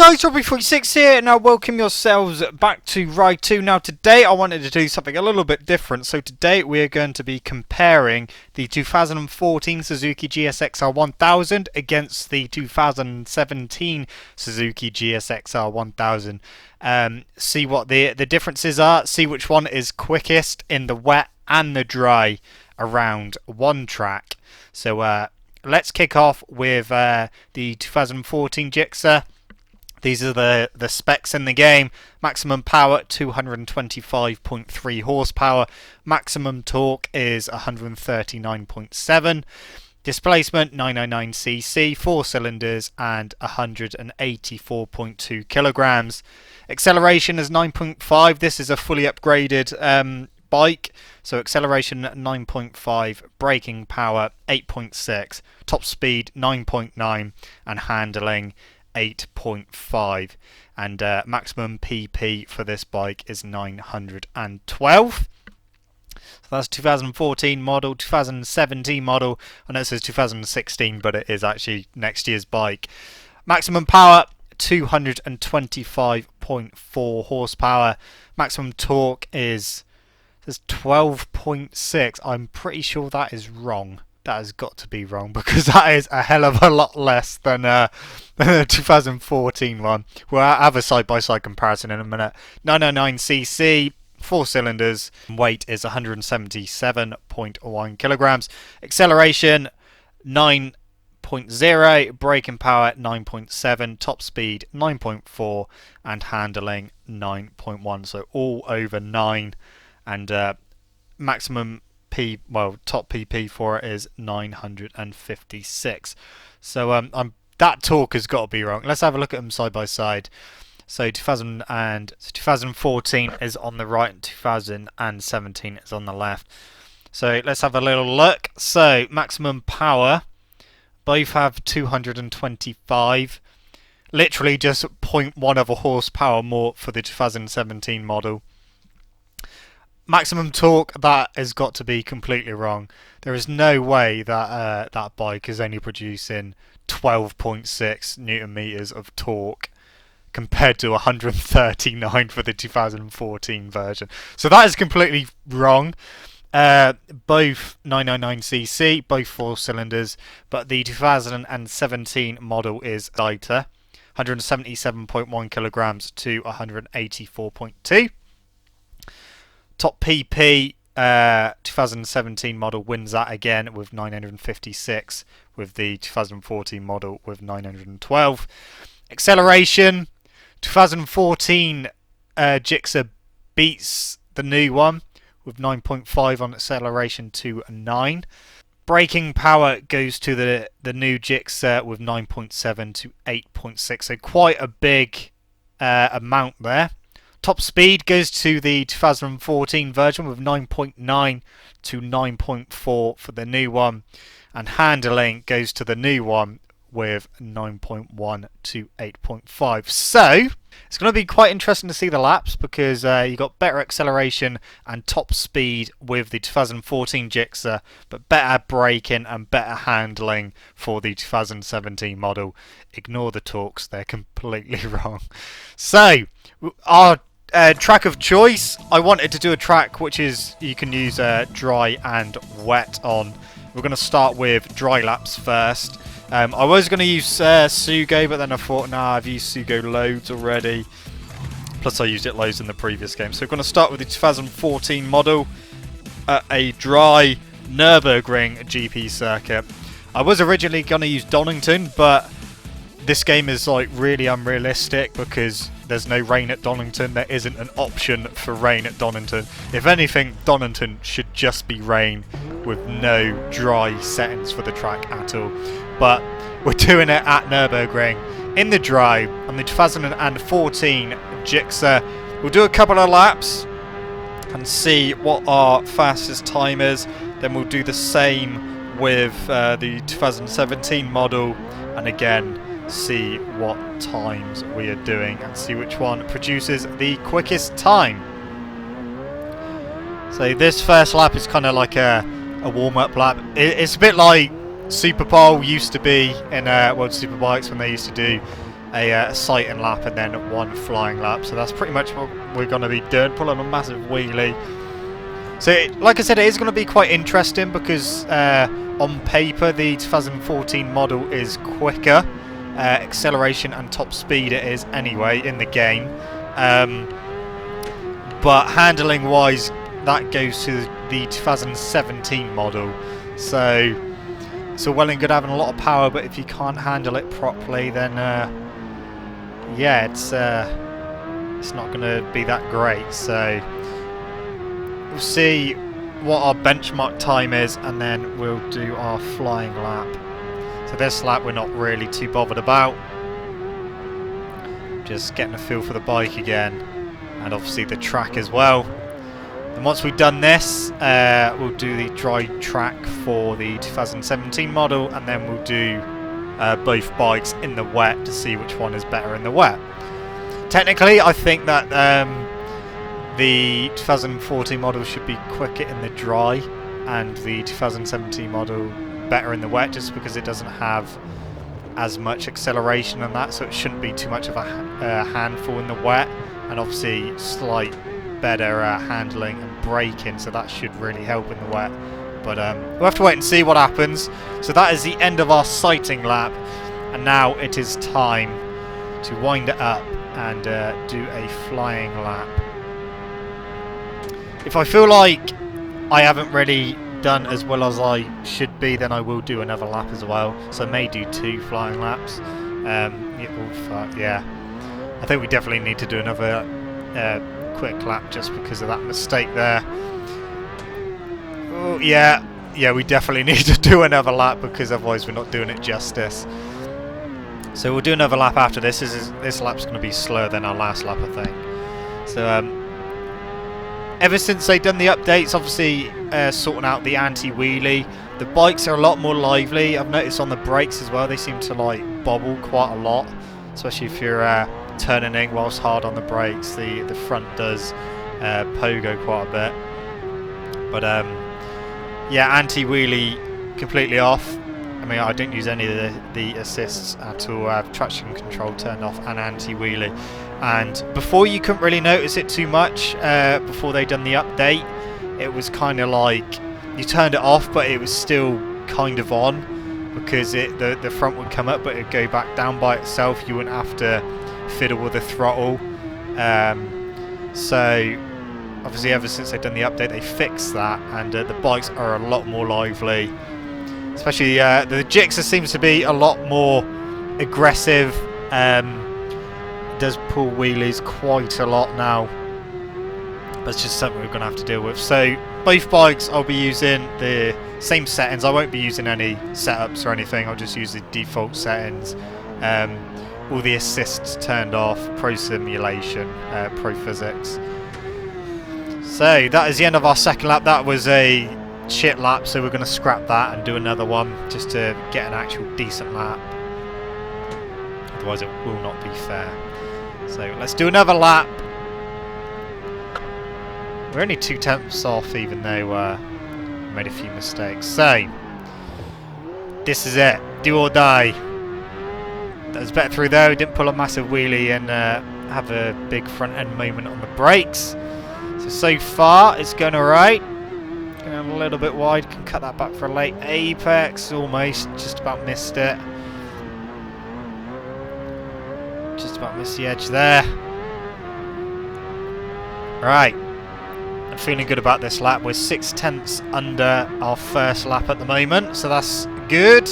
guys, Robbie36 here, and I welcome yourselves back to Ride 2. Now today I wanted to do something a little bit different, so today we are going to be comparing the 2014 Suzuki GSX-R1000 against the 2017 Suzuki GSX-R1000. See what the differences are, see which one is quickest in the wet and the dry around one track. So let's kick off with the 2014 Gixxer. These are the specs in the game. Maximum power 225.3 horsepower. Maximum torque is 139.7. Displacement 999cc, 4 cylinders and 184.2 kilograms. Acceleration is 9.5. This is a fully upgraded bike. So acceleration 9.5, braking power 8.6, top speed 9.9, and handling 8.5, and maximum PP for this bike is 912. So that's 2014 model. 2017 model, I know it says 2016, but it is actually next year's bike. Maximum power 225.4 horsepower. Maximum torque is 12.6. I'm pretty sure that is wrong. That has got to be wrong, because that is a hell of a lot less than the 2014 one. We'll have a side-by-side comparison in a minute. 999cc, 4 cylinders, weight is 177.1 kilograms. Acceleration 9.0, braking power 9.7, top speed 9.4, and handling 9.1. So all over 9, and maximum top PP for it is 956. So that torque has got to be wrong. Let's have a look at them side by side. So 2014 is on the right and 2017 is on the left. So let's have a little look. So maximum power, both have 225. Literally just 0.1 of a horsepower more for the 2017 model. Maximum torque, that has got to be completely wrong. There is no way that that bike is only producing 12.6 newton meters of torque compared to 139 for the 2014 version. So that is completely wrong. Both 999cc, both 4 cylinders, but the 2017 model is lighter, 177.1 kilograms to 184.2. Top PP, 2017 model wins that again with 956, with the 2014 model with 912. Acceleration, 2014 Gixxer beats the new one with 9.5 on acceleration to 9. Braking power goes to the new Gixxer with 9.7 to 8.6, so quite a big amount there. Top speed goes to the 2014 version with 9.9 to 9.4 for the new one, and handling goes to the new one with 9.1 to 8.5. So it's going to be quite interesting to see the laps, because you got better acceleration and top speed with the 2014 Gixxer, but better braking and better handling for the 2017 model. Ignore the torques, they're completely wrong. So our track of choice, I wanted to do a track which is you can use dry and wet on. We're going to start with dry laps first. I was going to use Sugo, but then I thought, nah, I've used Sugo loads already. Plus I used it loads in the previous game. So we're going to start with the 2014 model at a dry Nürburgring GP circuit. I was originally going to use Donington, but this game is like really unrealistic because there's no rain at Donington. There isn't an option for rain at Donington. If anything, Donington should just be rain with no dry settings for the track at all. But we're doing it at Nürburgring in the dry on the 2014 Gixxer. We'll do a couple of laps and see what our fastest time is. Then we'll do the same with the 2017 model, and again see what times we are doing and see which one produces the quickest time. So this first lap is kind of like a warm-up lap. It's a bit like Superpole used to be in World Superbikes when they used to do a sighting lap and then 1 flying lap. So that's pretty much what we're going to be doing, pulling a massive wheelie. So, like I said, it is going to be quite interesting because on paper the 2014 model is quicker. Acceleration and top speed it is anyway in the game. But handling wise, that goes to the 2017 model. So it's all well and good having a lot of power, but if you can't handle it properly, then yeah, it's not going to be that great. So we'll see what our benchmark time is, and then we'll do our flying lap. So this lap we're not really too bothered about. Just getting a feel for the bike again, and obviously the track as well. And once we've done this, we'll do the dry track for the 2017 model, and then we'll do both bikes in the wet to see which one is better in the wet. Technically, I think that the 2014 model should be quicker in the dry, and the 2017 model better in the wet, just because it doesn't have as much acceleration on that, so it shouldn't be too much of a handful in the wet, and obviously slight better handling and braking, so that should really help in the wet. But we'll have to wait and see what happens. So that is the end of our sighting lap, and now it is time to wind it up and do a flying lap. If I feel like I haven't really done as well as I should be, then I will do another lap as well. So I may do 2 flying laps. Yeah, I think we definitely need to do another quick lap just because of that mistake there. Oh, yeah, we definitely need to do another lap because otherwise we're not doing it justice. So we'll do another lap after this. This lap's going to be slower than our last lap, I think. So ever since they've done the updates, obviously sorting out the anti-wheelie, the bikes are a lot more lively. I've noticed on the brakes as well, they seem to like bobble quite a lot, especially if you're turning in whilst hard on the brakes. The front does pogo quite a bit. But yeah, anti-wheelie completely off. I mean, I didn't use any of the assists at all. I have traction control turned off and anti-wheelie. And before, you couldn't really notice it too much. Before they done the update, it was kind of like you turned it off, but it was still kind of on, because the front would come up, but it'd go back down by itself. You wouldn't have to fiddle with the throttle. So obviously, ever since they've done the update, they fixed that, and the bikes are a lot more lively. Especially the Gixxer seems to be a lot more aggressive. Does pull wheelies quite a lot now. That's just something we're going to have to deal with. So both bikes I'll be using the same settings. I won't be using any setups or anything. I'll just use the default settings. All the assists turned off. Pro simulation, pro physics. So that is the end of our second lap. That was a shit lap, so we're going to scrap that and do another one just to get an actual decent lap. Otherwise it will not be fair. So let's do another lap. We're only 2/10 off, even though we made a few mistakes. So this is it, do or die. That was better through there. We didn't pull a massive wheelie and have a big front end moment on the brakes. So far it's going alright. Going a little bit wide, can cut that back for a late apex. Almost, just about missed it. Just about missed the edge there. Right, I'm feeling good about this lap. We're 6/10 under our first lap at the moment, so that's good.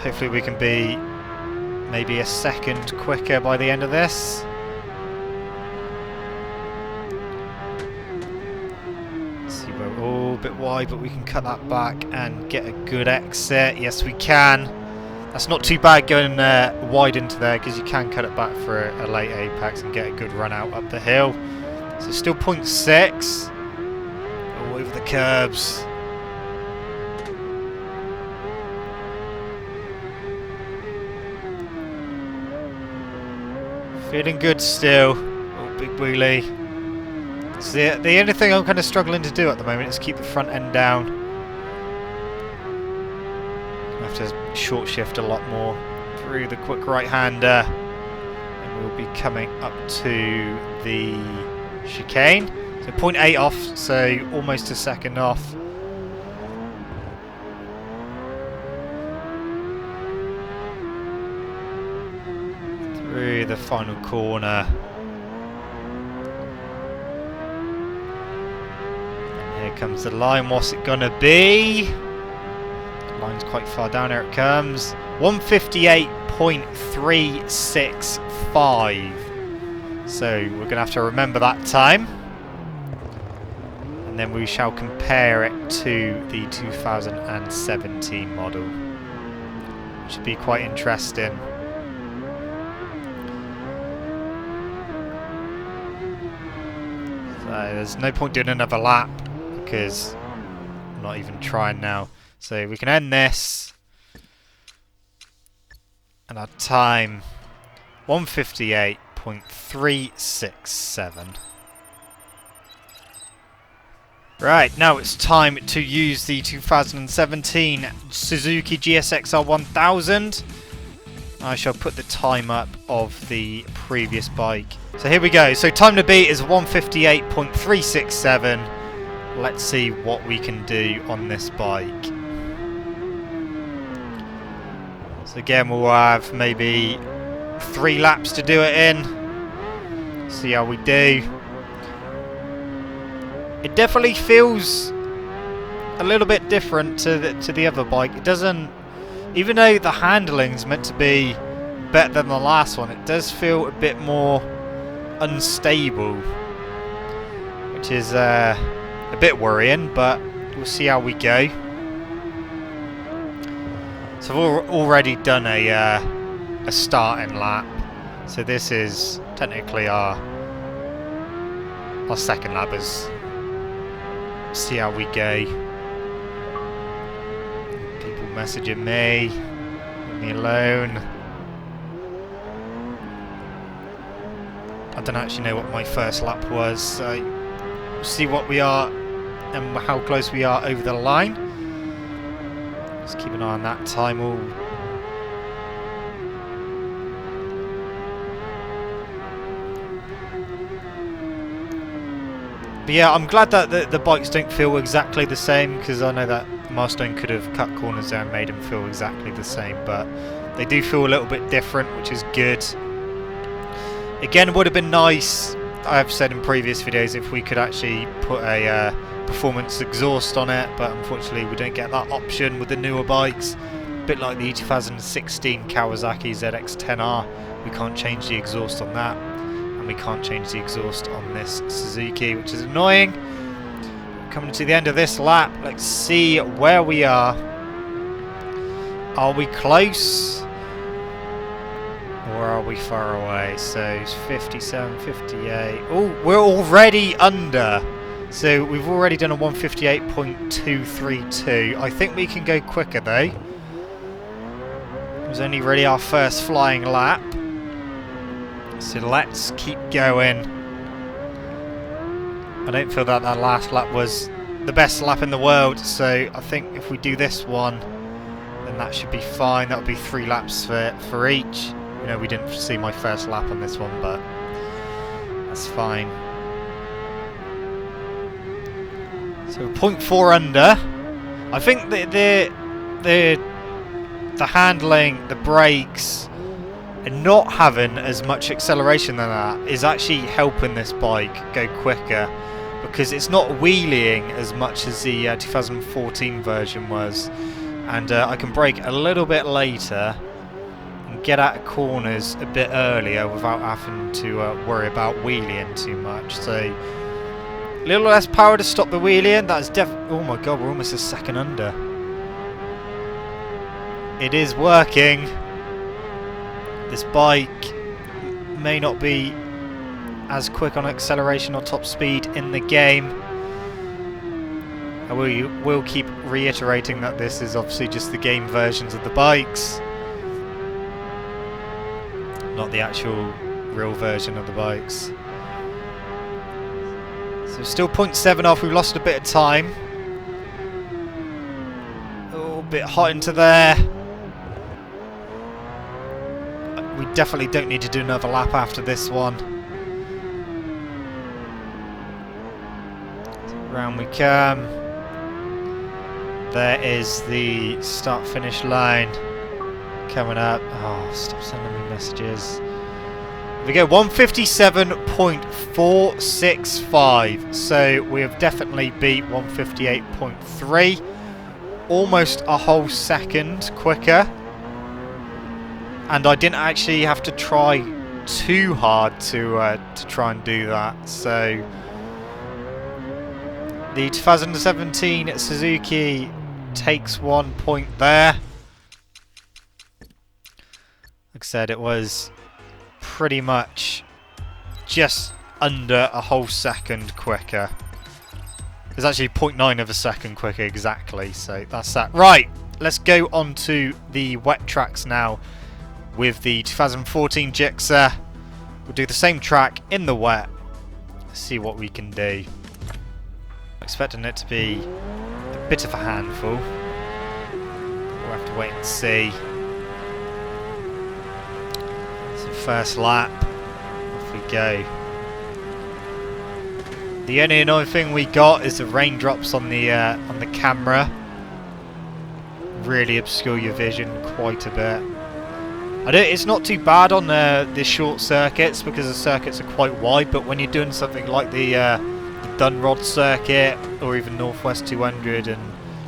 Hopefully we can be maybe a second quicker by the end of this. See, we're all a bit wide, but we can cut that back and get a good exit. Yes, we can. That's not too bad going wide into there, because you can cut it back for a late apex and get a good run out up the hill. So still 0.6. All over the curbs. Feeling good still. Oh, big wheelie. So the only thing I'm kind of struggling to do at the moment is keep the front end down. have to short shift a lot more through the quick right-hander. And we'll be coming up to the chicane. So 0.8 off, so almost a second off. Through the final corner. And here comes the line. What's it gonna be? The line's quite far down. Here it comes. 158.365. So we're gonna have to remember that time. And then we shall compare it to the 2017 model. Which should be quite interesting. So there's no point doing another lap because I'm not even trying now. So we can end this. And our time 158.367. Right, now it's time to use the 2017 Suzuki GSX-R1000. I shall put the time up of the previous bike. So here we go. So time to beat is 158.367. Let's see what we can do on this bike. So again, we'll have maybe 3 laps to do it in. See how we do. It definitely feels a little bit different to the other bike. It doesn't, even though the handling's meant to be better than the last one, it does feel a bit more unstable, which is a bit worrying, but we'll see how we go. So I've already done a starting lap, so this is technically our second lap. See how we go. People messaging me, leave me alone. I don't actually know what my first lap was, so we'll see what we are and how close we are over the line. Just keep an eye on that time. All but yeah, I'm glad that the bikes don't feel exactly the same, because I know that Milestone could have cut corners there and made them feel exactly the same, but they do feel a little bit different, which is good. Again, it would have been nice, I've said in previous videos, if we could actually put a performance exhaust on it, but unfortunately we don't get that option with the newer bikes. A bit like the 2016 Kawasaki ZX-10R, we can't change the exhaust on that. We can't change the exhaust on this Suzuki, which is annoying. Coming to the end of this lap, let's see where we are. Are we close? Or are we far away? So it's 57, 58. Oh, we're already under. So we've already done a 158.232. I think we can go quicker though. It was only really our first flying lap. So let's keep going. I don't feel that last lap was the best lap in the world, so I think if we do this one, then that should be fine. That'll be 3 laps for each. You know, we didn't see my first lap on this one, but that's fine. So 0.4 under. I think the handling, the brakes, and not having as much acceleration than that is actually helping this bike go quicker, because it's not wheeling as much as the 2014 version was, and I can brake a little bit later and get out of corners a bit earlier without having to worry about wheeling too much. So a little less power to stop the wheeling. That's oh my god, we're almost a second under. It is working. This bike may not be as quick on acceleration or top speed in the game. I will keep reiterating that this is obviously just the game versions of the bikes, not the actual real version of the bikes. So still 0.7 off, we've lost a bit of time. Oh, a bit hot into there. we definitely don't need to do another lap after this one. Round we come. There is the start-finish line coming up. Oh, stop sending me messages. Here we go, 157.465. So we have definitely beat 158.3. Almost a whole second quicker. And I didn't actually have to try too hard to try and do that. So the 2017 Suzuki takes 1 point there. Like I said, it was pretty much just under a whole second quicker. It's actually 0.9 of a second quicker exactly, so that's that. Right, let's go on to the wet tracks now with the 2014 Gixxer. We'll do the same track in the wet. See what we can do. I'm expecting it to be a bit of a handful. We'll have to wait and see. So first lap, off we go. The only annoying thing we got is the raindrops on the camera. Really obscure your vision quite a bit. It's not too bad on the short circuits because the circuits are quite wide, but when you're doing something like the Dunrod circuit or even Northwest 200 and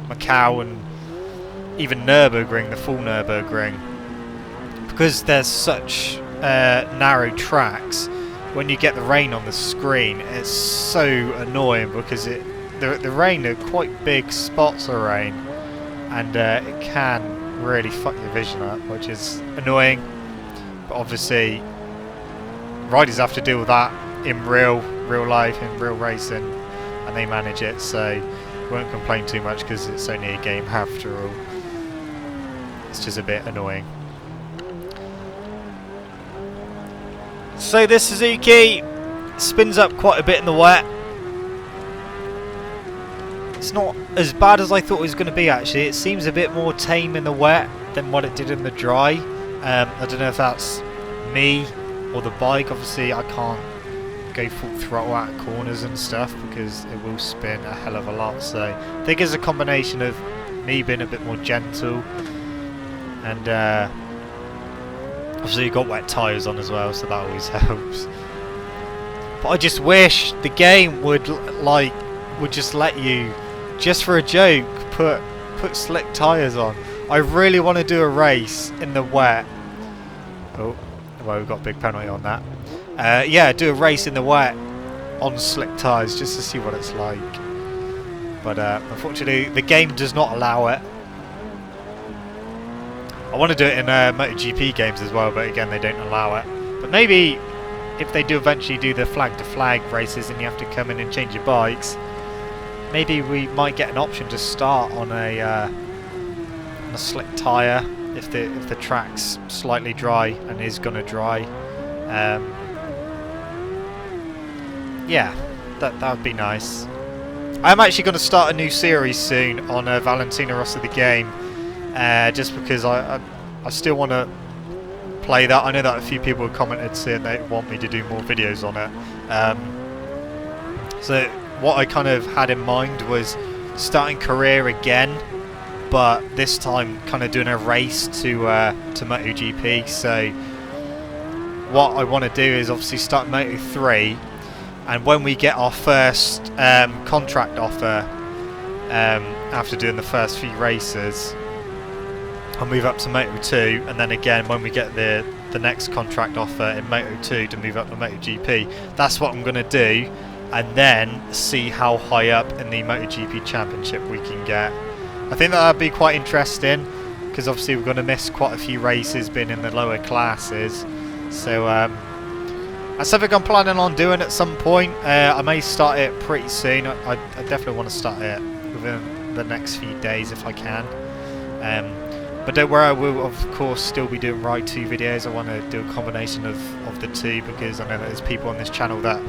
Macau and even Nürburgring, the full Nürburgring, because there's such narrow tracks, when you get the rain on the screen, it's so annoying because the rain are quite big spots of rain, and it can really fuck your vision up, which is annoying. But obviously, riders have to deal with that in real life, in real racing, and they manage it. So we won't complain too much because it's only a game after all. It's just a bit annoying. So this Suzuki spins up quite a bit in the wet. It's not as bad as I thought it was going to be actually. It seems a bit more tame in the wet than what it did in the dry. I don't know if that's me or the bike. Obviously I can't go full throttle out of corners and stuff because it will spin a hell of a lot. So I think it's a combination of me being a bit more gentle and obviously you've got wet tyres on as well, so that always helps. But I just wish the game would just let you, just for a joke, put slick tyres on. I really want to do a race in the wet. Oh, well, we've got a big penalty on that. Yeah, do a race in the wet on slick tyres just to see what it's like. But unfortunately, the game does not allow it. I want to do it in MotoGP games as well, but again, they don't allow it. But maybe if they do eventually do the flag-to-flag races and you have to come in and change your bikes, maybe we might get an option to start on a slick tyre if the track's slightly dry and is going to dry. Yeah, that would be nice. I'm actually going to start a new series soon on Valentino Rossi the game. Just because I still want to play that. I know that a few people have commented saying they want me to do more videos on it. So what I kind of had in mind was starting career again, but this time kind of doing a race to MotoGP. So what I want to do is obviously start Moto3, and when we get our first contract offer after doing the first few races, I'll move up to Moto2, and then again when we get the next contract offer in Moto2 to move up to MotoGP. That's what I'm going to do, and then see how high up in the MotoGP Championship we can get. I think that would be quite interesting because obviously we're going to miss quite a few races being in the lower classes. So that's something I'm planning on doing at some point. I may start it pretty soon. I definitely want to start it within the next few days if I can. But don't worry, I will of course still be doing Ride 2 videos. I want to do a combination of the two because I know that there's people on this channel that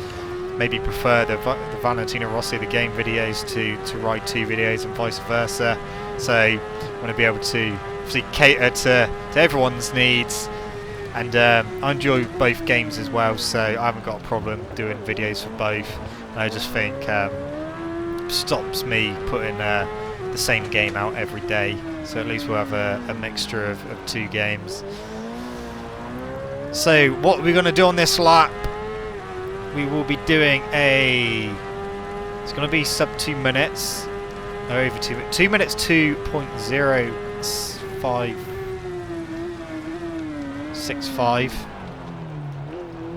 maybe prefer the Valentino Rossi the game videos to Ride 2 videos and vice versa. So I want to be able to obviously cater to everyone's needs And I enjoy both games as well, so I haven't got a problem doing videos for both. And I just think stops me putting the same game out every day, so at least we'll have a mixture of two games. So what we're going to do on this lap, we will be doing it's going to be sub 2 minutes, no, over 2 minutes, 2.0565.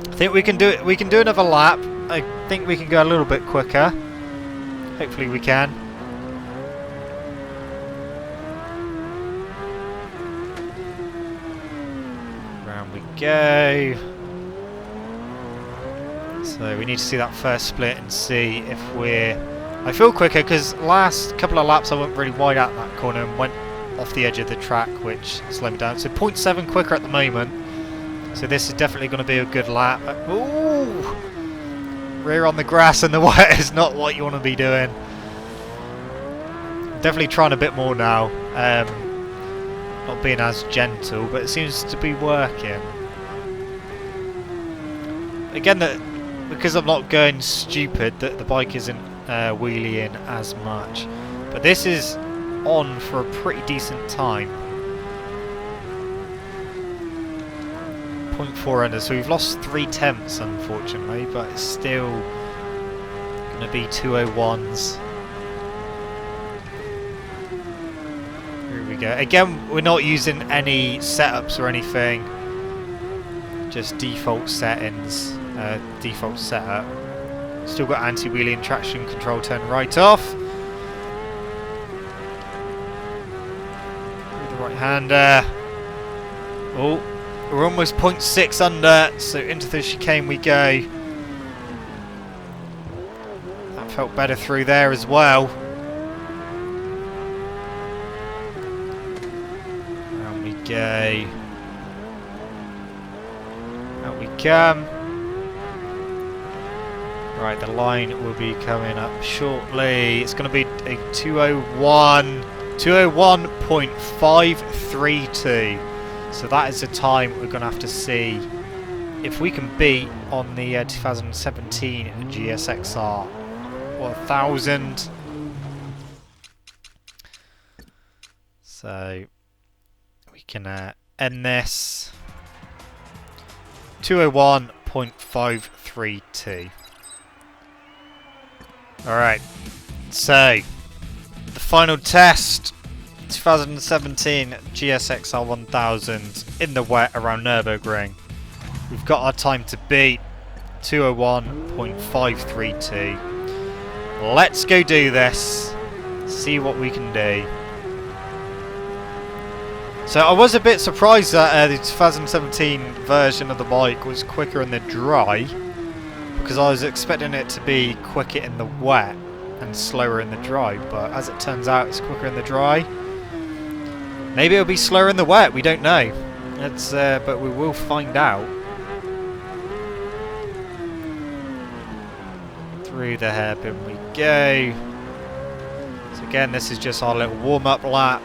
I think we can do it. We can do another lap. I think we can go a little bit quicker. Hopefully we can. Round we go. So we need to see that first split and see if we're... I feel quicker because last couple of laps I went really wide out that corner and went off the edge of the track, which slowed me down. So 0.7 quicker at the moment. So this is definitely going to be a good lap. Ooh! Rear on the grass and the wet is not what you want to be doing. Definitely trying a bit more now. Not being as gentle, but it seems to be working. Again, because I'm not going stupid, the bike isn't wheeling as much. But this is on for a pretty decent time. 0.4 under, so we've lost 0.3, unfortunately, but it's still going to be 201s. Here we go. Again, we're not using any setups or anything, just default settings, default setup. Still got anti-wheeling, traction control turn right off. With the right hander. Oh. We're almost 0.6 under, so into the chicane we go. That felt better through there as well. Down we go. Out we come. Right, the line will be coming up shortly. It's going to be a 201.532. So that is the time we're going to have to see if we can beat on the 2017 GSX-R1000. So we can end this 201.532. Alright, so the final test. 2017 GSX-R1000 in the wet around Nürburgring. We've got our time to beat 201.532. Let's go do this. See what we can do. So I was a bit surprised that the 2017 version of the bike was quicker in the dry, because I was expecting it to be quicker in the wet and slower in the dry, but as it turns out it's quicker in the dry. Maybe it'll be slower in the wet, we don't know. But we will find out. Through the hairpin we go. So again, this is just our little warm-up lap.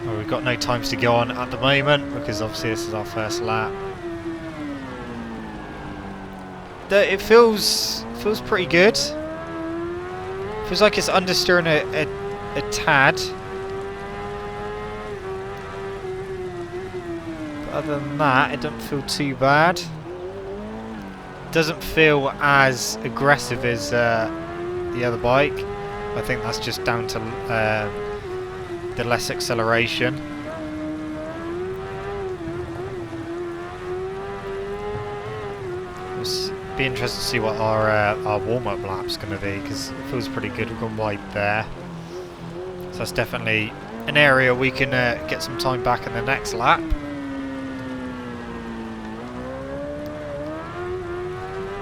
Well, we've got no times to go on at the moment, because obviously this is our first lap. It feels pretty good. Feels like it's understeering a tad. But other than that, it doesn't feel too bad. Doesn't feel as aggressive as the other bike. I think that's just down to the less acceleration. Be interested to see what our warm-up lap's going to be, because it feels pretty good. We've gone wide there, so that's definitely an area we can get some time back in the next lap.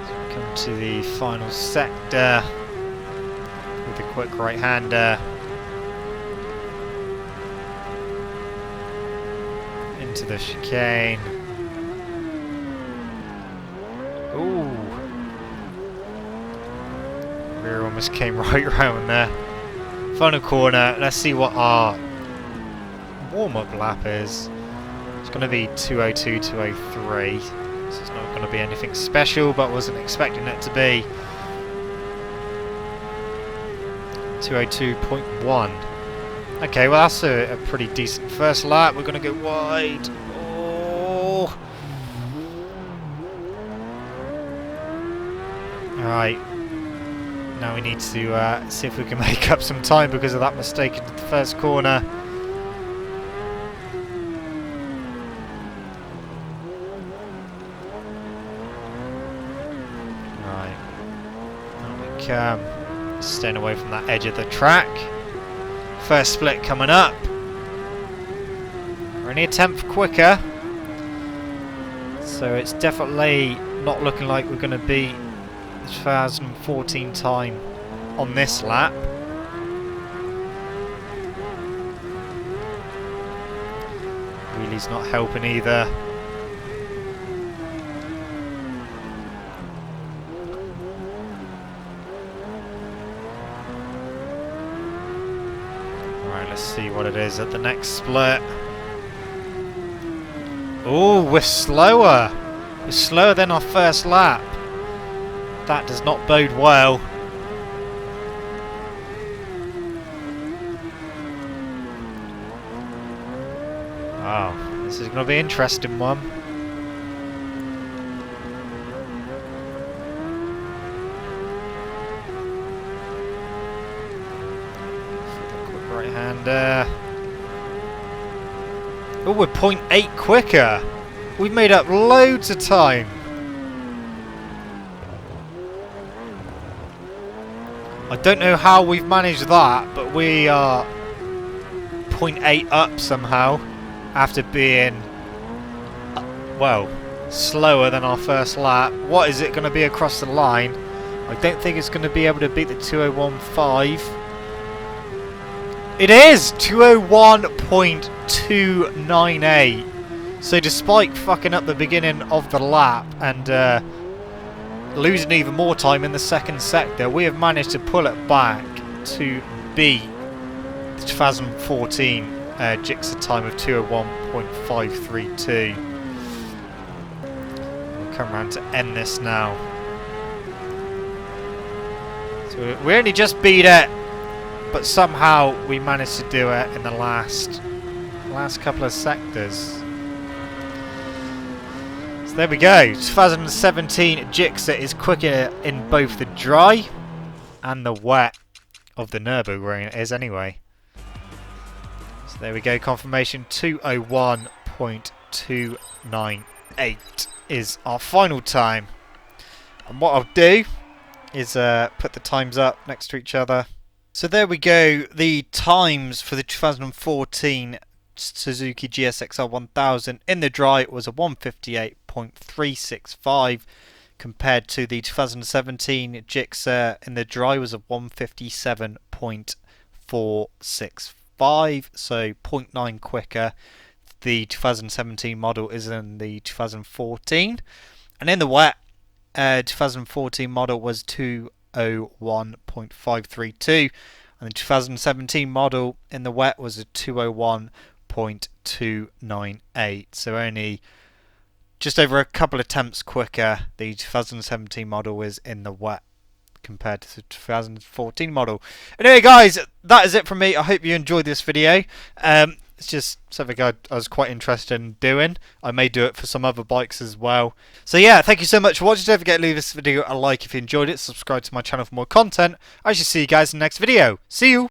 So we come to the final sector with a quick right-hander into the chicane. Ooh. Rear almost came right round there. Final corner. Let's see what our warm-up lap is. It's going to be 2:02, 2:03. So it's not going to be anything special, but wasn't expecting it to be 2:02.1. Okay, well that's a pretty decent first lap. We're going to go wide. Oh. Alright. Now we need to see if we can make up some time because of that mistake in the first corner. Right. Now we can. Staying away from that edge of the track. First split coming up. We're only a tenth quicker. So it's definitely not looking like we're going to beat the 2014 time on this lap. Wheelie's not helping either. Alright, let's see what it is at the next split. Oh, we're slower. We're slower than our first lap. That does not bode well. Wow, this is going to be an interesting one. Quick right hander. Oh, we're 0.8 quicker. We've made up loads of time. I don't know how we've managed that, but we are 0.8 up somehow after being, well, slower than our first lap. What is it going to be across the line? I don't think it's going to be able to beat the 2:01.5. It is 2:01.298. So despite fucking up the beginning of the lap and losing even more time in the second sector, we have managed to pull it back to beat the 2014 GSX-R time of 2:01.532. We'll come around to end this now. So we only just beat it, but somehow we managed to do it in the last couple of sectors. So there we go. 2017 GSX-R is quicker in both the dry and the wet of the Nürburgring. It is anyway. So there we go. Confirmation 2:01.298 is our final time. And what I'll do is put the times up next to each other. So there we go. The times for the 2014 Suzuki GSX-R1000 in the dry was a 1:58.365 compared to the 2017 GSX-R in the dry was a 1:57.465, so 0.9 quicker. The 2017 model is in the 2014, and in the wet 2014 model was 2:01.532, and the 2017 model in the wet was a 2:01.298, so only just over a couple of attempts quicker. The 2017 model is in the wet compared to the 2014 model. Anyway guys, that is it from me. I hope you enjoyed this video. It's just something I was quite interested in doing. I may do it for some other bikes as well. So yeah, thank you so much for watching. Don't forget to leave this video a like if you enjoyed it. Subscribe to my channel for more content. I shall see you guys in the next video. See you!